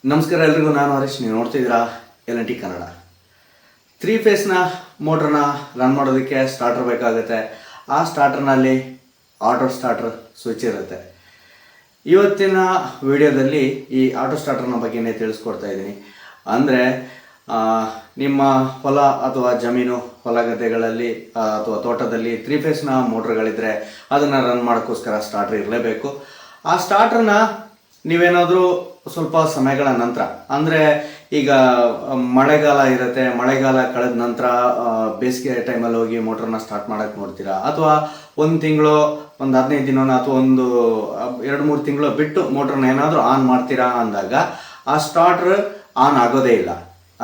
ನಮಸ್ಕಾರ ಎಲ್ರಿಗೂ, ನಾನು ಹರೀಶ್. ನೀವು ನೋಡ್ತಿದ್ದೀರಾ LNT ಕನ್ನಡ. 3 ಫೇಸ್ನ ಮೋಟ್ರನ್ನ ರನ್ ಮಾಡೋದಕ್ಕೆ ಸ್ಟಾರ್ಟರ್ ಬೇಕಾಗುತ್ತೆ. ಆ ಸ್ಟಾರ್ಟರ್ನಲ್ಲಿ ಆಟೋ ಸ್ಟಾರ್ಟರ್ ಸ್ವಿಚ್ ಇರುತ್ತೆ. ಇವತ್ತಿನ ವಿಡಿಯೋದಲ್ಲಿ ಈ ಆಟೋ ಸ್ಟಾರ್ಟರ್ನ ಬಗ್ಗೆನೇ ತಿಳಿಸ್ಕೊಡ್ತಾ ಇದ್ದೀನಿ. ಅಂದರೆ ನಿಮ್ಮ ಹೊಲ ಅಥವಾ ಜಮೀನು, ಹೊಲ ಗದ್ದೆಗಳಲ್ಲಿ ಅಥವಾ ತೋಟದಲ್ಲಿ 3 ಫೇಸ್ನ ಮೋಟ್ರ್ಗಳಿದ್ದರೆ ಅದನ್ನು ರನ್ ಮಾಡೋಕ್ಕೋಸ್ಕರ ಸ್ಟಾರ್ಟರ್ ಇರಲೇಬೇಕು. ಆ ಸ್ಟಾರ್ಟರ್ನ ನೀವೇನಾದರೂ ಸ್ವಲ್ಪ ಸಮಯಗಳ ನಂತರ, ಅಂದರೆ ಈಗ ಮಳೆಗಾಲ ಇರುತ್ತೆ, ಮಳೆಗಾಲ ಕಳೆದ ನಂತರ ಬೇಸಿಗೆ ಟೈಮಲ್ಲಿ ಹೋಗಿ ಮೋಟ್ರನ್ನ ಸ್ಟಾರ್ಟ್ ಮಾಡೋಕ್ಕೆ ನೋಡ್ತೀರಾ, ಅಥವಾ ಒಂದು ತಿಂಗಳು, ಒಂದು 15 ದಿನ ಅಥವಾ ಒಂದು 2-3 ತಿಂಗಳು ಬಿಟ್ಟು ಮೋಟ್ರನ್ನ ಏನಾದರೂ ಆನ್ ಮಾಡ್ತೀರಾ ಅಂದಾಗ ಆ ಸ್ಟಾರ್ಟ್ರ್ ಆನ್ ಆಗೋದೇ ಇಲ್ಲ.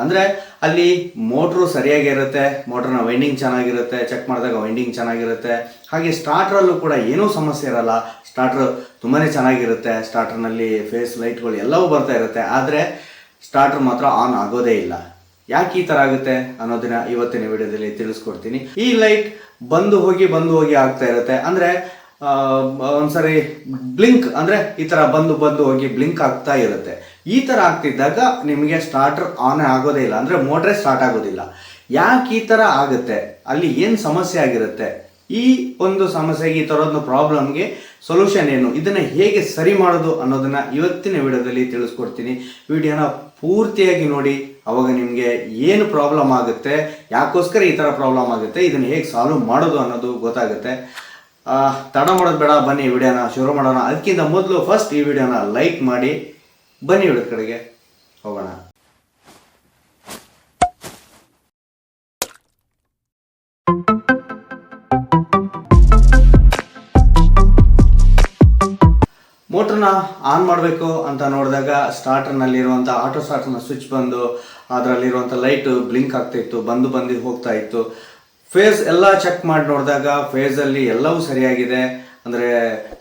ಅಂದರೆ ಅಲ್ಲಿ ಮೋಟ್ರು ಸರಿಯಾಗಿ ಇರುತ್ತೆ, ಮೋಟ್ರನ್ನ ವೈಂಡಿಂಗ್ ಚೆನ್ನಾಗಿರುತ್ತೆ, ಚೆಕ್ ಮಾಡಿದಾಗ ವೈಂಡಿಂಗ್ ಚೆನ್ನಾಗಿರುತ್ತೆ, ಹಾಗೆ ಸ್ಟಾರ್ಟ್ರಲ್ಲೂ ಕೂಡ ಏನೂ ಸಮಸ್ಯೆ ಇರಲ್ಲ. ಸ್ಟಾರ್ಟ್ರ್ ತುಂಬಾ ಚೆನ್ನಾಗಿರುತ್ತೆ, ಸ್ಟಾರ್ಟರ್ನಲ್ಲಿ ಫೇಸ್ ಲೈಟ್ಗಳು ಎಲ್ಲವೂ ಬರ್ತಾ ಇರುತ್ತೆ, ಆದರೆ ಸ್ಟಾರ್ಟರ್ ಮಾತ್ರ ಆನ್ ಆಗೋದೇ ಇಲ್ಲ. ಯಾಕೆ ಈ ಥರ ಆಗುತ್ತೆ ಅನ್ನೋದನ್ನ ಇವತ್ತಿನ ವಿಡಿಯೋದಲ್ಲಿ ತಿಳಿಸ್ಕೊಡ್ತೀನಿ. ಈ ಲೈಟ್ ಬಂದು ಹೋಗಿ ಆಗ್ತಾ ಇರುತ್ತೆ. ಅಂದರೆ ಒಂದ್ಸರಿ ಬ್ಲಿಂಕ್, ಅಂದರೆ ಈ ಥರ ಬಂದು ಹೋಗಿ ಬ್ಲಿಂಕ್ ಆಗ್ತಾ ಇರುತ್ತೆ. ಈ ಥರ ಆಗ್ತಿದ್ದಾಗ ನಿಮಗೆ ಸ್ಟಾರ್ಟರ್ ಆನ್ ಆಗೋದೇ ಇಲ್ಲ, ಅಂದರೆ ಮೋಟ್ರೇ ಸ್ಟಾರ್ಟ್ ಆಗೋದಿಲ್ಲ. ಯಾಕೆ ಈ ಥರ ಆಗುತ್ತೆ, ಅಲ್ಲಿ ಏನು ಸಮಸ್ಯೆ ಆಗಿರುತ್ತೆ, ಈ ಒಂದು ಸಮಸ್ಯೆಗೆ, ಈ ಥರದೊಂದು ಪ್ರಾಬ್ಲಮ್ಗೆ ಸೊಲ್ಯೂಷನ್ ಏನು, ಇದನ್ನು ಹೇಗೆ ಸರಿ ಮಾಡೋದು ಅನ್ನೋದನ್ನು ಇವತ್ತಿನ ವಿಡಿಯೋದಲ್ಲಿ ತಿಳಿಸ್ಕೊಡ್ತೀನಿ. ವಿಡಿಯೋನ ಪೂರ್ತಿಯಾಗಿ ನೋಡಿ, ಅವಾಗ ನಿಮಗೆ ಏನು ಪ್ರಾಬ್ಲಮ್ ಆಗುತ್ತೆ, ಯಾಕೋಸ್ಕರ ಈ ಥರ ಪ್ರಾಬ್ಲಮ್ ಆಗುತ್ತೆ, ಇದನ್ನು ಹೇಗೆ ಸಾಲ್ವ್ ಮಾಡೋದು ಅನ್ನೋದು ಗೊತ್ತಾಗುತ್ತೆ. ತಡ ಮಾಡೋದು ಬೇಡ, ಬನ್ನಿ ವಿಡಿಯೋನ ಶುರು ಮಾಡೋಣ. ಅದಕ್ಕಿಂತ ಮೊದಲು ಫಸ್ಟ್ ಈ ವಿಡಿಯೋನ ಲೈಕ್ ಮಾಡಿ, ಬನ್ನಿ ವಿಡಿಯೋ ಕಡೆಗೆ ಹೋಗೋಣ. ಮೋಟ್ರನ್ನ ಆನ್ ಮಾಡಬೇಕು ಅಂತ ನೋಡಿದಾಗ ಸ್ಟಾರ್ಟರ್ನಲ್ಲಿರುವಂಥ ಆಟೋ ಸ್ಟಾರ್ಟರ್ನ ಸ್ವಿಚ್ ಬಂದು ಅದರಲ್ಲಿರುವಂಥ ಲೈಟ್ ಬ್ಲಿಂಕ್ ಆಗ್ತಾ ಇತ್ತು, ಬಂದು ಹೋಗ್ತಾ ಇತ್ತು. ಫೇಸ್ ಎಲ್ಲ ಚೆಕ್ ಮಾಡಿ ನೋಡಿದಾಗ ಫೇಸಲ್ಲಿ ಎಲ್ಲವೂ ಸರಿಯಾಗಿದೆ. ಅಂದರೆ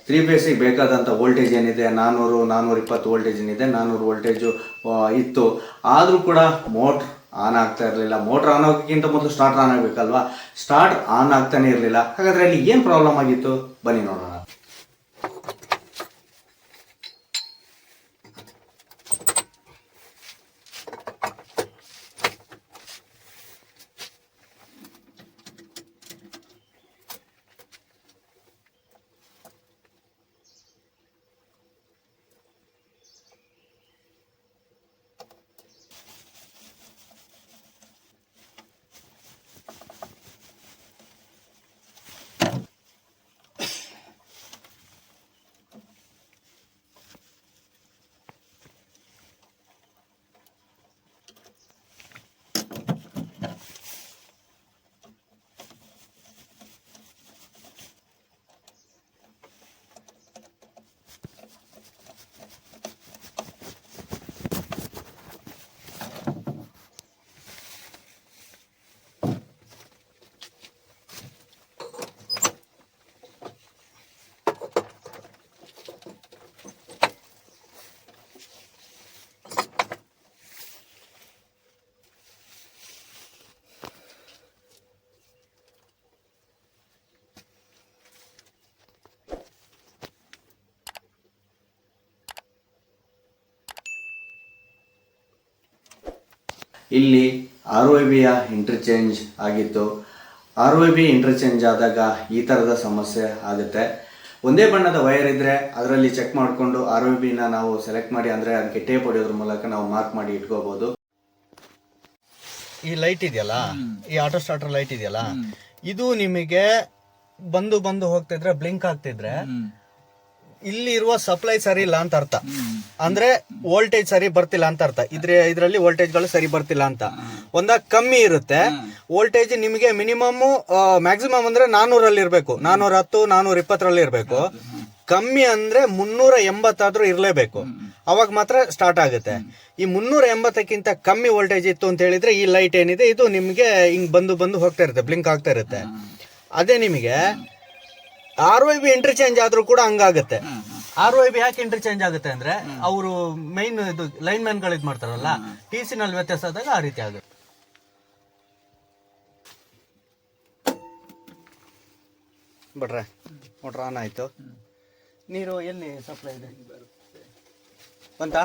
3 ಫೇಸಿಗೆ ಬೇಕಾದಂಥ ವೋಲ್ಟೇಜ್ ಏನಿದೆ 420 ವೋಲ್ಟೇಜ್ ಏನಿದೆ 400 ವೋಲ್ಟೇಜು ಇತ್ತು. ಆದರೂ ಕೂಡ ಮೋಟ್ರ್ ಆನ್ ಆಗ್ತಾ ಇರಲಿಲ್ಲ. ಮೋಟ್ರ್ ಆನ್ ಆಗೋಕ್ಕಿಂತ ಮೊದಲು ಸ್ಟಾರ್ಟ್ ಆನ್ ಆಗಬೇಕಲ್ವಾ, ಸ್ಟಾರ್ಟ್ ಆನ್ ಆಗ್ತಾನೆ ಇರಲಿಲ್ಲ. ಹಾಗಾದರೆ ಅಲ್ಲಿ ಏನು ಪ್ರಾಬ್ಲಮ್ ಆಗಿತ್ತು, ಬನ್ನಿ ನೋಡೋಣ. ಇಲ್ಲಿ ROIBಯ ಇಂಟರ್ಚೇಂಜ್ ಆಗಿತ್ತು. ROIB ಇಂಟರ್ಚೇಂಜ್ ಆದಾಗ ಈ ಥರದ ಸಮಸ್ಯೆ ಆಗುತ್ತೆ. ಒಂದೇ ಬಣ್ಣದ ವೈರ್ ಇದ್ದರೆ ಅದರಲ್ಲಿ ಚೆಕ್ ಮಾಡಿಕೊಂಡು ROIBನ ನಾವು ಸೆಲೆಕ್ಟ್ ಮಾಡಿ, ಅಂದರೆ ಅದಕ್ಕೆ ಟೇಪ್ ಹೊಡೆಯೋದ್ರ ಮೂಲಕ ನಾವು ಮಾರ್ಕ್ ಮಾಡಿ ಇಟ್ಕೋಬೋದು. ಈ ಲೈಟ್ ಇದೆಯಲ್ಲ, ಈ ಆಟೋ ಸ್ಟಾರ್ಟರ್ ಲೈಟ್ ಇದೆಯಲ್ಲ, ಇದು ನಿಮಗೆ ಬಂದು ಹೋಗ್ತಿದ್ರೆ, ಬ್ಲಿಂಕ್ ಆಗ್ತಿದ್ರೆ ಇಲ್ಲಿ ಇರುವ ಸಪ್ಲೈ ಸರಿ ಇಲ್ಲ ಅಂತ ಅರ್ಥ. ಅಂದ್ರೆ ವೋಲ್ಟೇಜ್ ಸರಿ ಬರ್ತಿಲ್ಲ ಅಂತ ಅರ್ಥ. ಇದರಲ್ಲಿ ವೋಲ್ಟೇಜ್ಗಳು ಸರಿ ಬರ್ತಿಲ್ಲ ಅಂತ. ಒಂದಾಗ ಕಮ್ಮಿ ಇರುತ್ತೆ ವೋಲ್ಟೇಜ್, ನಿಮಗೆ ಮ್ಯಾಕ್ಸಿಮಮ್ ಅಂದ್ರೆ 400 ಇರಬೇಕು, 410 420 ಇರಬೇಕು. ಕಮ್ಮಿ ಅಂದ್ರೆ 380 ಆದ್ರೂ ಇರಲೇಬೇಕು, ಅವಾಗ ಮಾತ್ರ ಸ್ಟಾರ್ಟ್ ಆಗುತ್ತೆ. ಈ 380ಕ್ಕಿಂತ ಕಮ್ಮಿ ವೋಲ್ಟೇಜ್ ಇತ್ತು ಅಂತ ಹೇಳಿದ್ರೆ ಈ ಲೈಟ್ ಏನಿದೆ ಇದು ನಿಮ್ಗೆ ಹಿಂಗ್ ಬಂದು ಹೋಗ್ತಾ ಇರುತ್ತೆ, ಬ್ಲಿಂಕ್ ಆಗ್ತಾ ಇರುತ್ತೆ. ಅದೇ ನಿಮಗೆ ROIB ಇಂಟರ್ಚೇಂಜ್ ಆದ್ರೂ ಕೂಡ ಹಂಗಾಗುತ್ತೆ. ROIB ಯಾಕೆ ಇಂಟರ್ಚೇಂಜ್ ಆಗುತ್ತೆ ಅಂದ್ರೆ ಅವರು ಮೈನ್ ಇದು ಲೈನ್ ಮ್ಯಾನ್ ಗಳು ಇದ್ ಮಾಡ್ತಾರಲ್ಲ, TC ನಲ್ಲಿ ವ್ಯತ್ಯಾಸ ಆದಾಗ ಆ ರೀತಿ ಆಗುತ್ತೆ. ಬಿಟ್ರೆ ಮೋಟ್ರ್ ಆನ್ ಆಯಿತು. ನೀರು ಎಲ್ಲಿ ಸಪ್ಲೈ ಇದೆ ಬಂತಾ?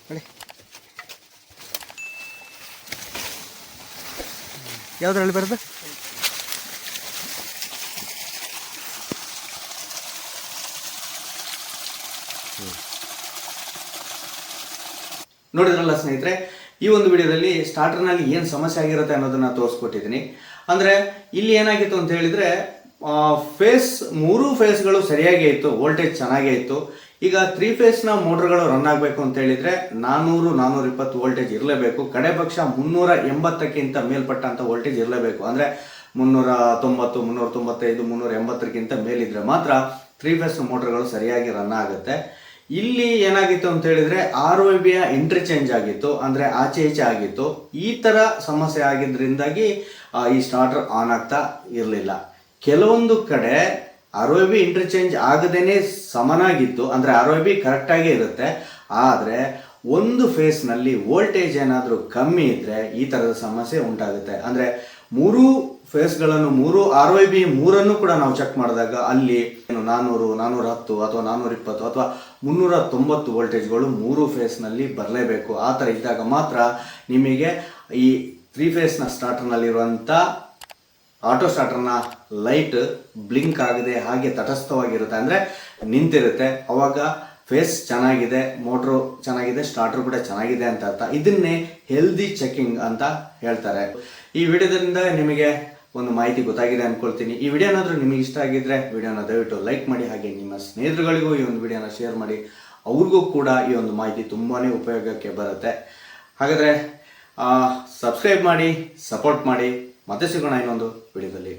ನೋಡಿ ಯಾವುದ್ರಲ್ಲಿ ಬರೋದು? ನೋಡಿದ್ರಲ್ಲ ಸ್ನೇಹಿತರೆ, ಈ ಒಂದು ವಿಡಿಯೋದಲ್ಲಿ ಸ್ಟಾರ್ಟರ್ನಲ್ಲಿ ಏನು ಸಮಸ್ಯೆ ಆಗಿರುತ್ತೆ ಅನ್ನೋದನ್ನ ತೋರಿಸ್ಕೊಟ್ಟಿದ್ದೀನಿ. ಅಂದರೆ ಇಲ್ಲಿ ಏನಾಗಿತ್ತು ಅಂತ ಹೇಳಿದ್ರೆ, ಮೂರು ಫೇಸ್ಗಳು ಸರಿಯಾಗೇ ಇತ್ತು, ವೋಲ್ಟೇಜ್ ಚೆನ್ನಾಗೇ ಇತ್ತು. ಈಗ 3 ಫೇಸ್ನ ಮೋಟರ್ಗಳು ರನ್ ಆಗಬೇಕು ಅಂತ ಹೇಳಿದ್ರೆ 400-420 ವೋಲ್ಟೇಜ್ ಇರಲೇಬೇಕು. ಕಡೆ ಪಕ್ಷ 380ಕ್ಕಿಂತ ಮೇಲ್ಪಟ್ಟಂಥ ವೋಲ್ಟೇಜ್ ಇರಲೇಬೇಕು. ಅಂದರೆ 390, 395, 380ಕ್ಕಿಂತ ಮೇಲಿದ್ರೆ ಮಾತ್ರ 3 ಫೇಸ್ ಮೋಟರ್ಗಳು ಸರಿಯಾಗಿ ರನ್ ಆಗುತ್ತೆ. ಇಲ್ಲಿ ಏನಾಗಿತ್ತು ಅಂತ ಹೇಳಿದ್ರೆ ROBಯ ಇಂಟರ್ಚೇಂಜ್ ಆಗಿತ್ತು, ಅಂದರೆ ಆಚೆ ಈಚೆ ಆಗಿತ್ತು. ಈ ಥರ ಸಮಸ್ಯೆ ಆಗಿದ್ದರಿಂದಾಗಿ ಈ ಸ್ಟಾರ್ಟರ್ ಆನ್ ಆಗ್ತಾ ಇರಲಿಲ್ಲ. ಕೆಲವೊಂದು ಕಡೆ ROB ಇಂಟರ್ಚೇಂಜ್ ಆಗದೇನೆ ಸಮನಾಗಿತ್ತು, ಅಂದರೆ ROB ಕರೆಕ್ಟಾಗೇ ಇರುತ್ತೆ. ಆದರೆ ಒಂದು ಫೇಸ್ನಲ್ಲಿ ವೋಲ್ಟೇಜ್ ಏನಾದರೂ ಕಮ್ಮಿ ಇದ್ದರೆ ಈ ಥರದ ಸಮಸ್ಯೆ ಉಂಟಾಗುತ್ತೆ. ಅಂದರೆ 3 ಫೇಸ್ಗಳನ್ನು 3 ROB ಮೂರನ್ನು ಕೂಡ ನಾವು ಚೆಕ್ ಮಾಡಿದಾಗ ಅಲ್ಲಿ 400, 410 ಅಥವಾ 420 ಅಥವಾ 390 ವೋಲ್ಟೇಜ್ಗಳು 3 ಫೇಸ್ನಲ್ಲಿ ಬರಲೇಬೇಕು. ಆ ಥರ ಇದ್ದಾಗ ಮಾತ್ರ ನಿಮಗೆ ಈ 3 ಫೇಸ್ನ ಸ್ಟಾರ್ಟರ್ನಲ್ಲಿರುವಂಥ ಆಟೋ ಸ್ಟಾರ್ಟರ್ನ ಲೈಟ್ ಬ್ಲಿಂಕ್ ಆಗದೆ ಹಾಗೆ ತಟಸ್ಥವಾಗಿರುತ್ತೆ, ಅಂದರೆ ನಿಂತಿರುತ್ತೆ. ಅವಾಗ ಫೇಸ್ ಚೆನ್ನಾಗಿದೆ, ಮೋಟ್ರು ಚೆನ್ನಾಗಿದೆ, ಸ್ಟಾರ್ಟರ್ ಕೂಡ ಚೆನ್ನಾಗಿದೆ ಅಂತ ಅರ್ಥ. ಇದನ್ನೇ ಹೆಲ್ದಿ ಚೆಕಿಂಗ್ ಅಂತ ಹೇಳ್ತಾರೆ. ಈ ವಿಡಿಯೋದಿಂದ ನಿಮಗೆ ಒಂದು ಮಾಹಿತಿ ಗೊತ್ತಾಗಿದೆ ಅಂದ್ಕೊಳ್ತೀನಿ. ಈ ವಿಡಿಯೋ ಏನಾದರೂ ನಿಮಗೆ ಇಷ್ಟ ಆಗಿದ್ರೆ ವಿಡಿಯೋನ ದಯವಿಟ್ಟು ಲೈಕ್ ಮಾಡಿ, ಹಾಗೆ ನಿಮ್ಮ ಸ್ನೇಹಿತರುಗಳಿಗೂ ಈ ಒಂದು ವಿಡಿಯೋನ ಶೇರ್ ಮಾಡಿ. ಅವ್ರಿಗೂ ಕೂಡ ಈ ಒಂದು ಮಾಹಿತಿ ತುಂಬಾ ಉಪಯೋಗಕ್ಕೆ ಬರುತ್ತೆ. ಹಾಗಾದರೆ ಸಬ್ಸ್ಕ್ರೈಬ್ ಮಾಡಿ, ಸಪೋರ್ಟ್ ಮಾಡಿ. ಮತ್ತೆ ಸಿಗೋಣ ಇನ್ನೊಂದು ವಿಡಿಯೋದಲ್ಲಿ.